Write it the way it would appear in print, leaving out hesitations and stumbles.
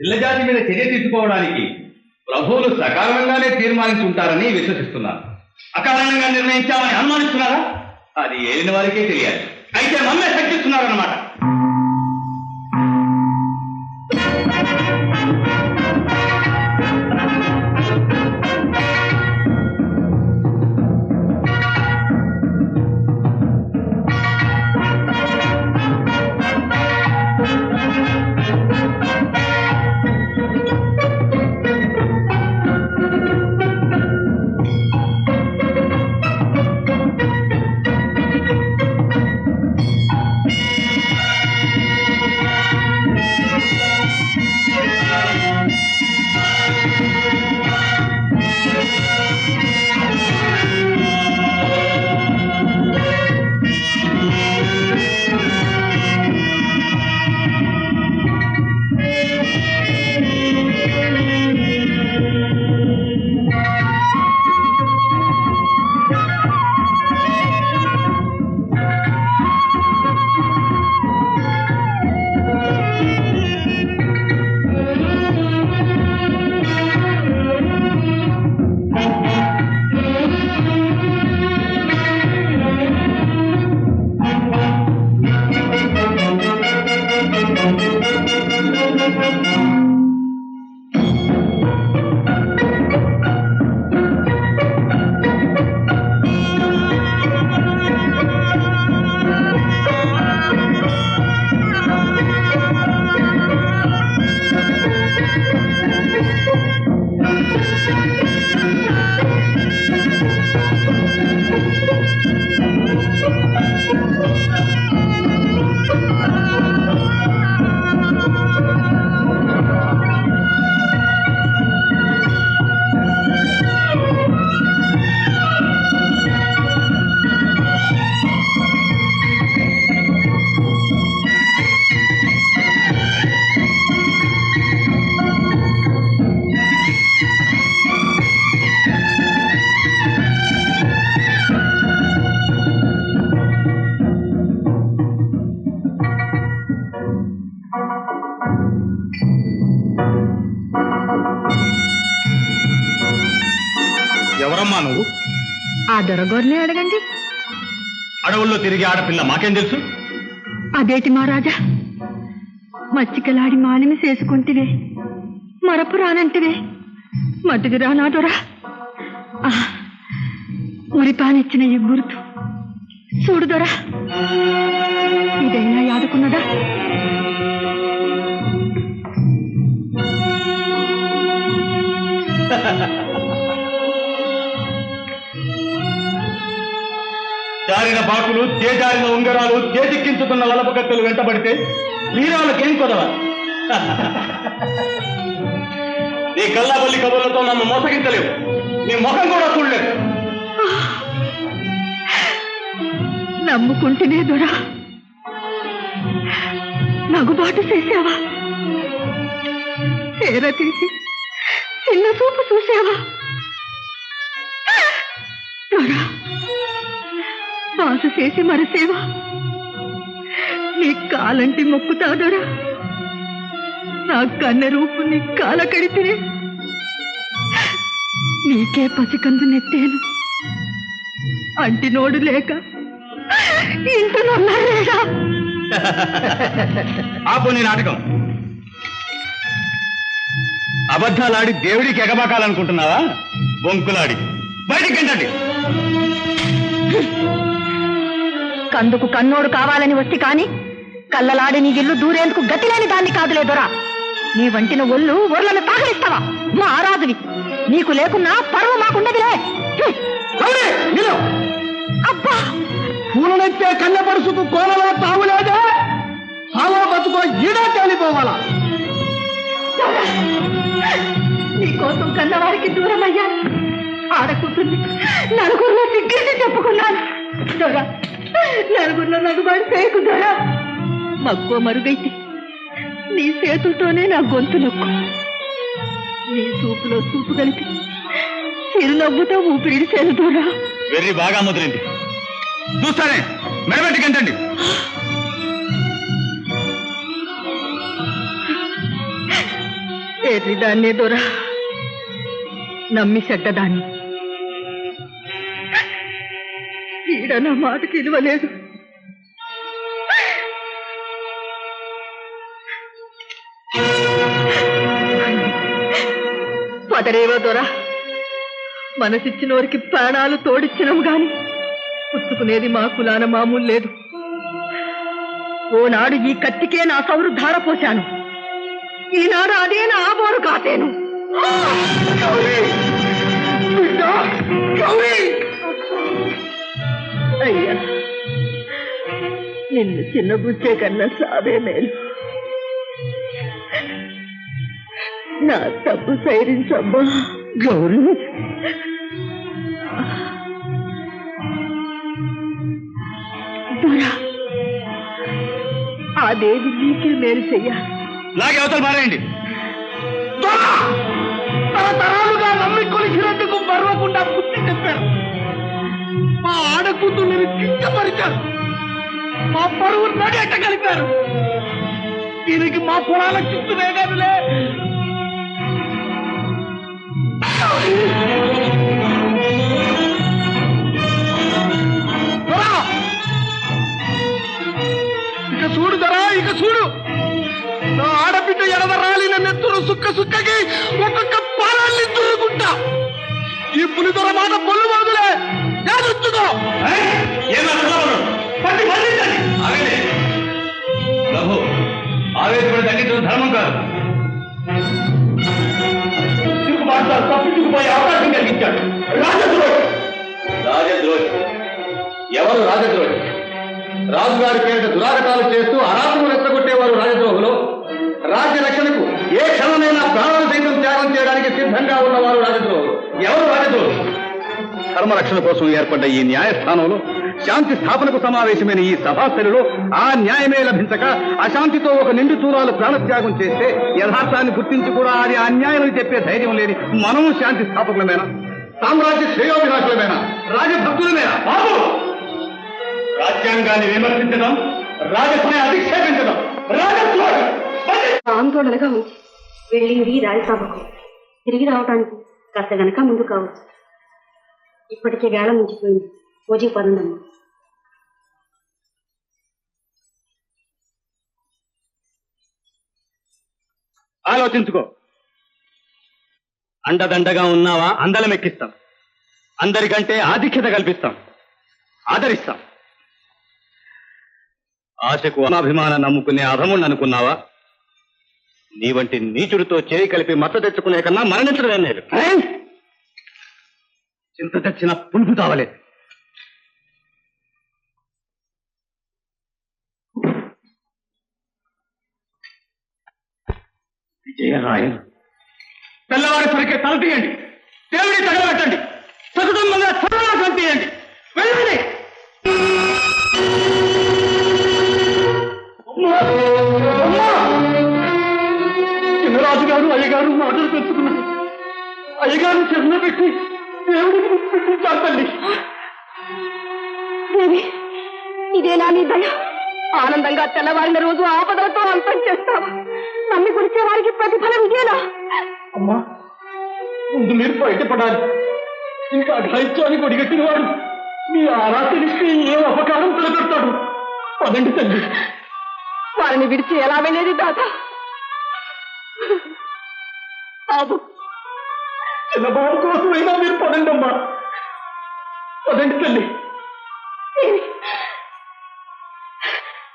ఇళ్లజాతి మీద చర్య తీసుకోవడానికి ప్రభువులు సకారణంగానే తీర్మానించి ఉంటారని విశ్వసిస్తున్నారు. అకారణంగా నిర్ణయించామని అనుమానిస్తున్నారా? అది ఏలిన వారికే తెలియాలి. అయితే మమ్మే శక్తిస్తున్నారన్నమాట. ఎవరమ్మా నువ్వు? ఆ దొరగోర్నే అడగండి. అడవుల్లో తిరిగి ఆడపిల్ల మాకేం తెలుసు? అదేటి మహారాజా, మచ్చికలాడి మాలిమి చేసుకుంటివే, మరపు రానంటివే, మట్టుకు రానా దొరా? ఉరిపానిచ్చిన ఈ గుర్తు చూడు దొరా, ఇదైనా యాదుకున్నదా? జారిన బాకులు, చేజారిన ఉంగరాలు, చేజిక్కించుతున్న వలపకత్తెలు వెంటబడితే వీరాలకేం కొదవ? నీ కల్లాబల్లి కబుర్లతో నన్ను మోసగించలేవు. నీ ముఖం కూడా చూడలేదు. నమ్ముకుంటేనే దొరా నగుబాటు చేసావా? చీర తీసి చిన్న చూపు చూసావా? దొరా బాస చేసి మరసేవా? నీ కాలంటి మొక్కుతా దొరా, నా కన్నె రూపు నీ కాల కడితే నీకే పసికందు నెత్తేను. అంటి నోడు లేక ఇంత నొన్నారేడా? ఆపు నీ నాటకం. అబద్ధాలాడి దేవుడికి ఎగబాకాలనుకుంటున్నావా? బొంకులాడి బయటికి గంటండి. కందుకు కన్నోడు కావాలని వస్తే కాని కళ్ళలాడి నీ ఇల్లు దూరేందుకు గతిలేని దాన్ని కాదులే దొరా. నీ వంటిన ఒళ్ళు ఒర్లను తాగలిస్తావా? మా ఆరాధువి నీకు లేకున్నా పరువు మాకున్నదిలే. అబ్బా, పూలనెత్తే కన్నె పరుసుకు కోనలో తావులేదే, సావో బతుకో ఈడే తేలిపోవాలా? నీకోసం కన్నవారికి దూరం అయ్యాను. ఆడకుంటుంది నలుగురిలో సిగ్గేసి చెప్పుకున్నాను దొరా. నలుగురిలో నగుబాటు చేయకు దొరా. మక్కువ మరుగైతే నీ చేతులతోనే నా గొంతు నొక్కు. నీ చూపులో చూపు కలిపి చిరునవ్వుతో ఊపిరిడిసేను దొరా. వెర్రి బాగా ముదిరింది. చూస్తానే, మెడబెట్టి గంటండి. ఎర్రిదాన్నే దొర నమ్మి చెడ్డదాన్ని ఈడ నా మాటకి ఇవ్వలేదు. పదరేవో దొర మనసిచ్చినోరికి ప్రాణాలు తోడిచ్చినం గాని పుచ్చుకునేది మా కులాన మామూలు లేదు. ఓనాడు ఈ కత్తికే నా సౌరు ధార పోశాను, ఈనాడు అదే నా ఆబోరు కాతేను. అయ్యా నిన్ను చిన్న బుచ్చే కన్నా సావే మేలు. నా తప్పు సైరించమ్మా గౌరీ. ఆ దేవి నీకే మేలు చెయ్యాలి. లాగే అవతల మారేయండి. తరతరాలుగా నమ్మి కొలిసినందుకు మరవకుండా బుద్ధి చెప్పారు. మా ఆడకూతుర్ని కించపరిచారు, మా పరువు నడేట కలిపారు. దీనికి మా పొలాల చిత్తు వేగదులే. ఇక చూడు దరా, ఇక చూడు. నా ఆడబిడ్డ ఎడదరాలిన నెత్తురు సుక్క సుక్కకి ఒక్కొక్క పాలాన్ని తురుకుంటా. ఈ పులిదొర మాట పొల్లు బాగులే జాగ్రత్తగా. ప్రభు ఆవేశపడి తగ్గించడం ధర్మం కాదు. తప్పించుకుపోయే అవకాశం కలిగించాడు. రాజద్రోహి. రాజద్రోహి ఎవరు రాజద్రోహి? రాజుగారి పేరిట దురాగతాలు చేస్తూ అరాధము రెచ్చగొట్టేవారు రాజద్రోహులు. రాజ్య రక్షణకు ఏ క్షణమైనా ప్రాణాలు సైతం త్యాగం చేయడానికి సిద్ధంగా ఉన్నవారు రాజద్రోహులు. ఎవరు రాజద్రోహులు? ధర్మరక్షణ కోసం ఏర్పడ్డ ఈ న్యాయస్థానంలో, శాంతి స్థాపనకు సమావేశమైన ఈ సభాస్థలిలో ఆ న్యాయమే లభించక అశాంతితో ఒక నిండు చూరాలు ప్రాణత్యాగం చేస్తే యథార్థాన్ని గుర్తించి కూడా అది అన్యాయం చెప్పే ధైర్యం లేని మనము శాంతి స్థాపకులమేనా? సామ్రాజ్య శ్రేయోభిలాషులమేనా? రాజభక్తులమేనా? బాబు, రాజ్యాంగాన్ని విమర్శించడం, రాజసభ అధిక్షేపించడం రాజద్రోహం. ఆందోళనగా ఉంది. వెళ్ళింది రాజసభకు, తిరిగి రావడానికి కాస్త గనక ముందు కావచ్చు. ఇప్పటికే వేళ మించిపోయింది. పూజ పదండమ్మా. ఆలోచించుకో. అండదండగా ఉన్నావా అందలం ఎక్కిస్తాం, అందరికంటే ఆధిక్యత కల్పిస్తాం, ఆదరిస్తాం. ఆశకు అనాభిమానం నమ్ముకునే అధముణ్ణి అనుకున్నావా? నీ వంటి నీచుడితో చేయి కలిపి మచ్చ తెచ్చుకునే కన్నా మరణించడమే లేదు. చింత తెచ్చిన పులుపు తావలేదు. విజయరాయలు తెల్లవారి సరిగ్గా తల తీయండి, దేవుడి తగలబెట్టండి, సకుటుంబంగా తల తీయండి, వెళ్ళండి. చిన్నరాజు గారు అయ్యగారు మాటలు తెచ్చుకున్నారు. అయ్యగారు చెరువు పెట్టి దేవుడికి పెట్టించారు తల్లి. దేవి, ఇదేనా నీ దయ? ఆనందంగా తెల్లవారిన రోజు ఆపదలతో అంతం చేస్తావా? నమ్మి గురిచే వారికి ప్రతిఫలం ఇదేనా? అమ్మా, ముందు మీరు బయటపడాలి. ఇంకా అఘాయిత్యానికి ఒడిగట్టిన వాడు మీ ఆరాధనిస్తే ఏ అపకారం తలపెడతాడు. పదండి తల్లి. వారిని విడిచి ఎలా వెళ్ళేది దాత? బాబు, చిన్న బాబు కోసమైనా మీరు పదండి అమ్మా. పదండి తల్లి.